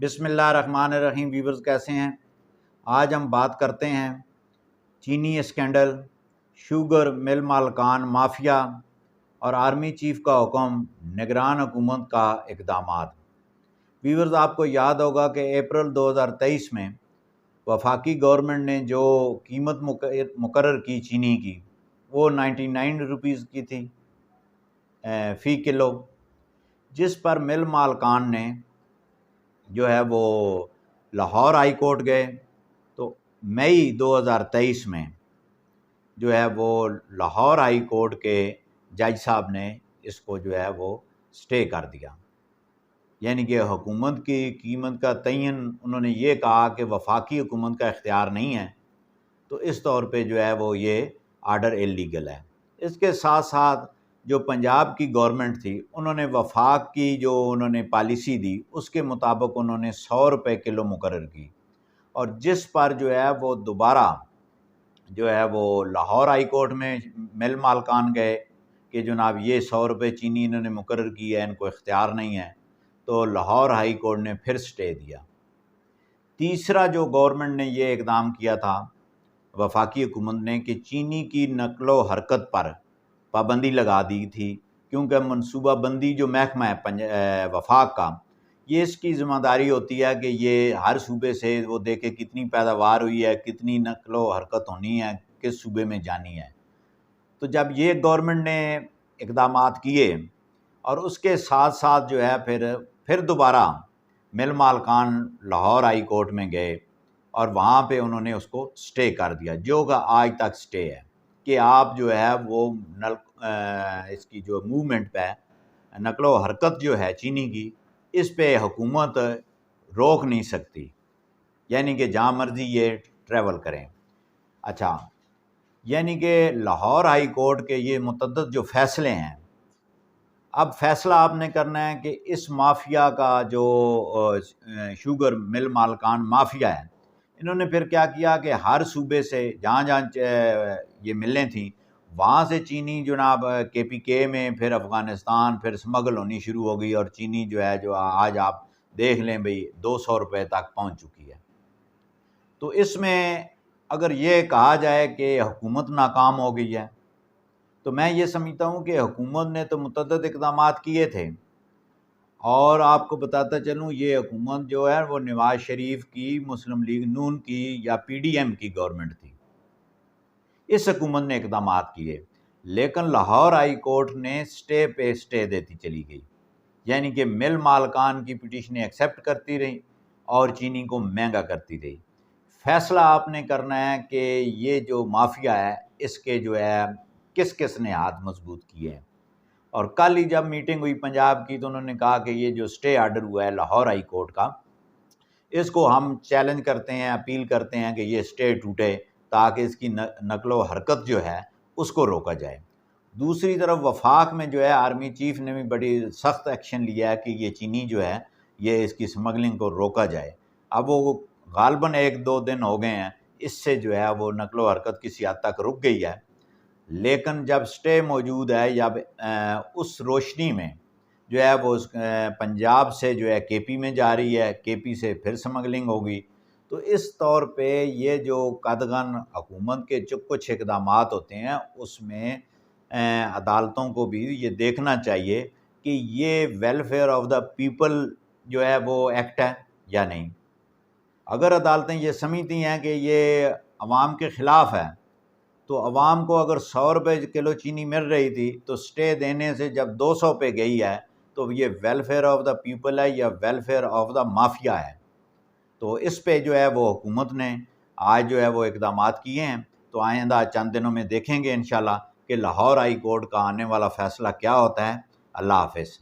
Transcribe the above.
بسم اللہ الرحمن الرحیم۔ ویورز کیسے ہیں؟ آج ہم بات کرتے ہیں چینی اسکینڈل، شوگر مل مالکان مافیا اور آرمی چیف کا حکم، نگران حکومت کا اقدامات۔ ویورز آپ کو یاد ہوگا کہ اپریل 2023 میں وفاقی گورنمنٹ نے جو قیمت مقرر کی چینی کی وہ 99 روپیز کی تھی فی کلو، جس پر مل مالکان نے جو ہے وہ لاہور ہائی کورٹ گئے۔ تو مئی 2023 میں جو ہے وہ لاہور ہائی کورٹ کے جج صاحب نے اس کو جو ہے وہ سٹے کر دیا، یعنی کہ حکومت کی قیمت کا تعین انہوں نے یہ کہا کہ وفاقی حکومت کا اختیار نہیں ہے، تو اس طور پہ جو ہے وہ یہ آرڈر اللیگل ہے۔ اس کے ساتھ ساتھ جو پنجاب کی گورنمنٹ تھی انہوں نے وفاق کی جو انہوں نے پالیسی دی اس کے مطابق انہوں نے 100 روپے کلو مقرر کی، اور جس پر جو ہے وہ دوبارہ جو ہے وہ لاہور ہائی کورٹ میں مل مالکان گئے کہ جناب یہ 100 روپے چینی انہوں نے مقرر کی ہے، ان کو اختیار نہیں ہے، تو لاہور ہائی کورٹ نے پھر سٹے دیا۔ تیسرا جو گورنمنٹ نے یہ اقدام کیا تھا وفاقی حکومت نے کہ چینی کی نقل و حرکت پر پابندی لگا دی تھی، کیونکہ منصوبہ بندی جو محکمہ ہے وفاق کا، یہ اس کی ذمہ داری ہوتی ہے کہ یہ ہر صوبے سے وہ دیکھے کتنی پیداوار ہوئی ہے، کتنی نقل و حرکت ہونی ہے، کس صوبے میں جانی ہے۔ تو جب یہ گورنمنٹ نے اقدامات کیے اور اس کے ساتھ ساتھ جو ہے پھر دوبارہ مل مالکان لاہور ہائی کورٹ میں گئے اور وہاں پہ انہوں نے اس کو سٹے کر دیا، جو کہ آج تک سٹے ہے کہ آپ جو ہے وہ اس کی جو موومنٹ پہ نقل و حرکت جو ہے چینی کی، اس پہ حکومت روک نہیں سکتی، یعنی کہ جہاں مرضی یہ ٹریول کریں۔ اچھا، یعنی کہ لاہور ہائی کورٹ کے یہ متعدد جو فیصلے ہیں، اب فیصلہ آپ نے کرنا ہے کہ اس مافیا کا جو شوگر مل مالکان مافیا ہے، انہوں نے پھر کیا کیا کہ ہر صوبے سے جہاں جہاں یہ ملیں تھیں وہاں سے چینی جناب کے پی کے میں پھر افغانستان پھر سمگل ہونی شروع ہو گئی، اور چینی جو ہے جو آج آپ دیکھ لیں بھئی 200 روپے تک پہنچ چکی ہے۔ تو اس میں اگر یہ کہا جائے کہ حکومت ناکام ہو گئی ہے، تو میں یہ سمجھتا ہوں کہ حکومت نے تو متعدد اقدامات کیے تھے، اور آپ کو بتاتا چلوں یہ حکومت جو ہے وہ نواز شریف کی، مسلم لیگ نون کی یا پی ڈی ایم کی گورنمنٹ تھی، اس حکومت نے اقدامات کیے، لیکن لاہور ہائی کورٹ نے سٹے پہ سٹے دیتی چلی گئی، یعنی کہ مل مالکان کی پٹیشنیں ایکسیپٹ کرتی رہی اور چینی کو مہنگا کرتی رہی۔ فیصلہ آپ نے کرنا ہے کہ یہ جو مافیا ہے اس کے جو ہے کس کس نے ہاتھ مضبوط کیے ہیں۔ اور کل ہی جب میٹنگ ہوئی پنجاب کی تو انہوں نے کہا کہ یہ جو سٹے آرڈر ہوا ہے لاہور ہائی کورٹ کا، اس کو ہم چیلنج کرتے ہیں، اپیل کرتے ہیں کہ یہ سٹے ٹوٹے تاکہ اس کی نقل و حرکت جو ہے اس کو روکا جائے۔ دوسری طرف وفاق میں جو ہے آرمی چیف نے بھی بڑی سخت ایکشن لیا ہے کہ یہ چینی جو ہے یہ اس کی سمگلنگ کو روکا جائے۔ اب وہ غالباً 1-2 دن ہو گئے ہیں، اس سے جو ہے وہ نقل و حرکت کسی حد تک رک گئی ہے، لیکن جب سٹے موجود ہے یا اس روشنی میں جو ہے وہ پنجاب سے جو ہے کے پی میں جا رہی ہے، کے پی سے پھر سمگلنگ ہوگی، تو اس طور پہ یہ جو قدغن حکومت کے جو کچھ اقدامات ہوتے ہیں اس میں عدالتوں کو بھی یہ دیکھنا چاہیے کہ یہ ویلفیئر آف دا پیپل جو ہے وہ ایکٹ ہے یا نہیں۔ اگر عدالتیں یہ سمجھتی ہیں کہ یہ عوام کے خلاف ہے، تو عوام کو اگر 100 روپے کلو چینی مل رہی تھی تو سٹے دینے سے جب 200 پہ گئی ہے تو یہ ویلفیئر آف دا پیپل ہے یا ویلفیئر آف دا مافیا ہے۔ تو اس پہ جو ہے وہ حکومت نے آج جو ہے وہ اقدامات کیے ہیں، تو آئندہ چند دنوں میں دیکھیں گے انشاءاللہ کہ لاہور ہائی کورٹ کا آنے والا فیصلہ کیا ہوتا ہے۔ اللہ حافظ۔